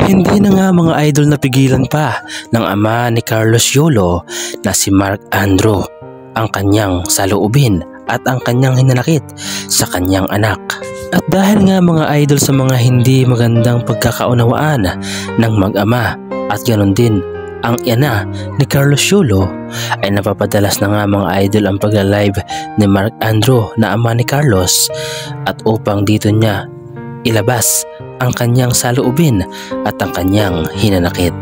Hindi na nga mga idol napigilan pa ng ama ni Carlos Yolo na si Mark Andrew ang kanyang saloobin at ang kanyang hinanakit sa kanyang anak. At dahil nga mga idol sa mga hindi magandang pagkakaunawaan ng mag-ama at ganoon din ang ina ni Carlos Yolo, ay napapadalas na nga mga idol ang pagla-live ni Mark Andrew na ama ni Carlos at upang dito niya ilabas ang kanyang saloobin at ang kanyang hinanakit.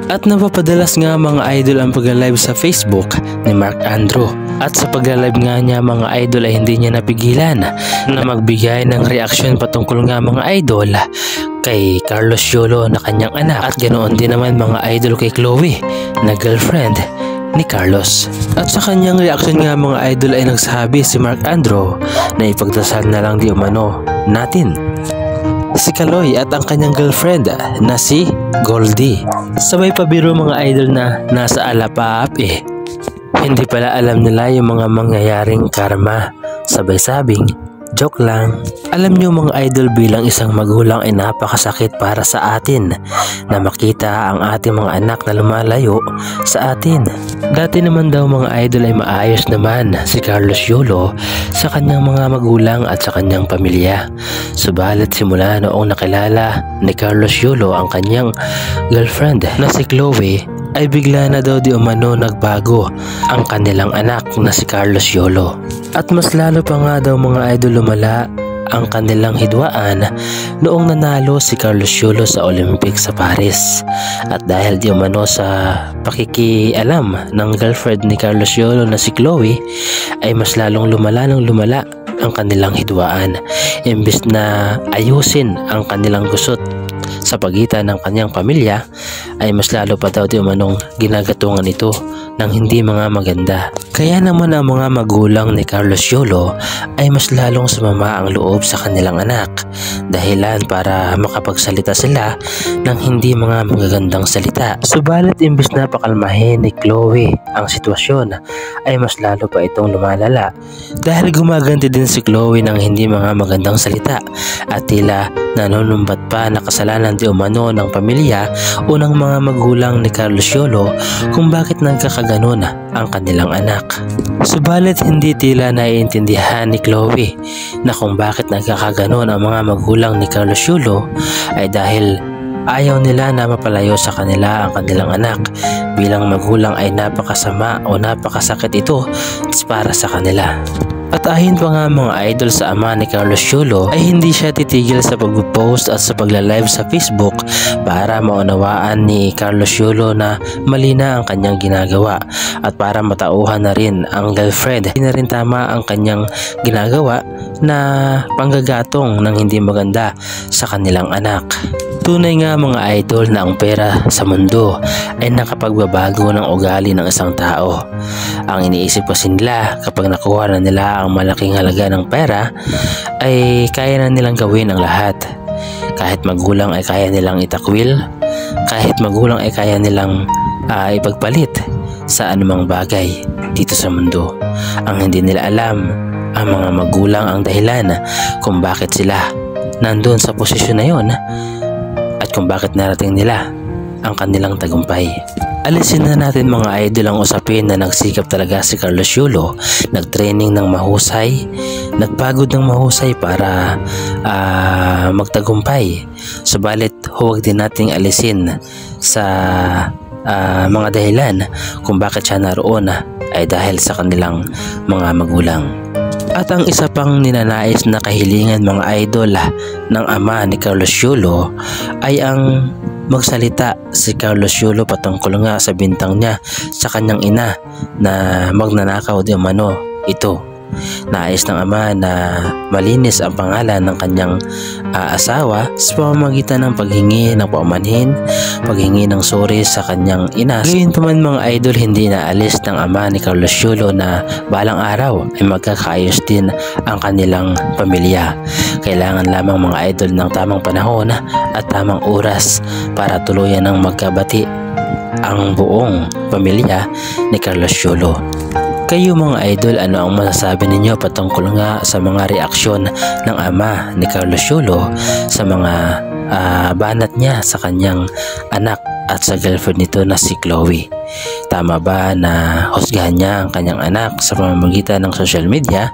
At napapadalas nga mga idol ang pagla-live sa Facebook ni Mark Andrew. At sa pagla-live nga niya mga idol ay hindi niya napigilan na magbigay ng reaksyon patungkol nga mga idol kay Carlos Yolo na kanyang anak at ganoon din naman mga idol kay Chloe na girlfriend ni Carlos. At sa kanyang reaksyon nga mga idol ay nagsabi si Mark Andrew na ipagdasal na lang di umano natin si Chloe at ang kanyang girlfriend na si Goldie. Sabay pabiro mga idol na nasa alapap hindi pala alam nila yung mga mangyayaring karma. Sabay sabing, joke lang. Alam nyo mga idol, bilang isang magulang ay napakasakit para sa atin na makita ang ating mga anak na lumalayo sa atin. Dati naman daw mga idol ay maayos naman si Carlos Yolo sa kanyang mga magulang at sa kanyang pamilya. Subalit simula noong nakilala ni Carlos Yolo ang kanyang girlfriend na si Chloe, ay bigla na daw di umano nagbago ang kanilang anak na si Carlos Yolo. At mas lalo pa nga daw mga idol lumala ang kanilang hidwaan noong nanalo si Carlos Yolo sa Olympics sa Paris. At dahil di umano sa pakikialam ng girlfriend ni Carlos Yolo na si Chloe, ay mas lalong lumala ang kanilang hidwaan. Imbis na ayusin ang kanilang gusot sa pagitan ng kanyang pamilya, ay mas lalo pa daw di umanong ginagatungan ito ng hindi mga maganda. Kaya naman ang mga magulang ni Carlos Yolo ay mas lalong sumama ang loob sa kanilang anak, dahilan para makapagsalita sila ng hindi mga magagandang salita. Subalit imbis na pakalmahin ni Chloe ang sitwasyon, ay mas lalo pa itong lumalala dahil gumaganti din si Chloe ng hindi mga magandang salita at tila nanunumbat pa na kasalanan di umano ng pamilya o ng mga magulang ni Carlos Yolo kung bakit nagkakaganon ang kanilang anak. Subalit hindi tila naiintindihan ni Chloe na kung bakit nagkakaganon ang mga magulang ni Carlos Yolo ay dahil ayaw nila na mapalayo sa kanila ang kanilang anak. Bilang magulang ay napakasama o napakasakit ito para sa kanila. At ayon pa nga mga idol sa ama ni Carlos Yolo ay hindi siya titigil sa pag-post at sa pagla-live sa Facebook para maunawaan ni Carlos Yolo na mali na ang kanyang ginagawa at para matauhan na rin ang girlfriend. Hindi na rin tama ang kanyang ginagawa na panggagatong ng hindi maganda sa kanilang anak. Tunay nga mga idol na ang pera sa mundo ay nakapagbabago ng ugali ng isang tao. Ang iniisip kasi nila kapag nakuha na nila ang malaking halaga ng pera ay kaya na nilang gawin ang lahat. Kahit magulang ay kaya nilang itakwil, kahit magulang ay kaya nilang ipagpalit sa anumang bagay dito sa mundo. Ang hindi nila alam, ang mga magulang ang dahilan kung bakit sila nandun sa posisyon na yon at kung bakit narating nila ang kanilang tagumpay. Alisin na natin mga idol ang usapin na nagsikap talaga si Carlos Yolo, nagtraining ng mahusay, nagpagod ng mahusay para magtagumpay. Subalit huwag din nating alisin sa mga dahilan kung bakit siya naroon ay dahil sa kanilang mga magulang. At ang isa pang ninanais na kahilingan mga idol ng ama ni Carlos Yolo ay ang magsalita si Carlos Yolo patungkol nga sa bintang niya sa kanyang ina na magnanakaw di umano ito. Nais ng ama na malinis ang pangalan ng kanyang asawa sa pamamagitan ng paghingi ng paumanhin, paghingi ng sorry sa kanyang ina. Ngayon pa man mga idol, hindi naalis ng ama ni Carlos Yolo na balang araw ay magkakaayos din ang kanilang pamilya. Kailangan lamang mga idol ng tamang panahon at tamang oras para tuluyan ng magkabati ang buong pamilya ni Carlos Yolo. Kayo mga idol, ano ang masasabi ninyo patungkol nga sa mga reaksyon ng ama ni Carlos Yolo sa mga banat niya sa kanyang anak at sa girlfriend nito na si Chloe. Tama ba na husgahan niya ang kanyang anak sa pamamagitan ng social media?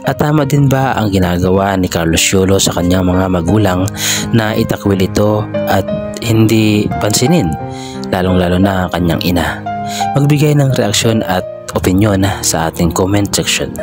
At tama din ba ang ginagawa ni Carlos Yolo sa kanyang mga magulang na itakwil ito at hindi pansinin, lalong-lalo na ang kanyang ina? Magbigay ng reaksyon at opinyon sa ating comment section.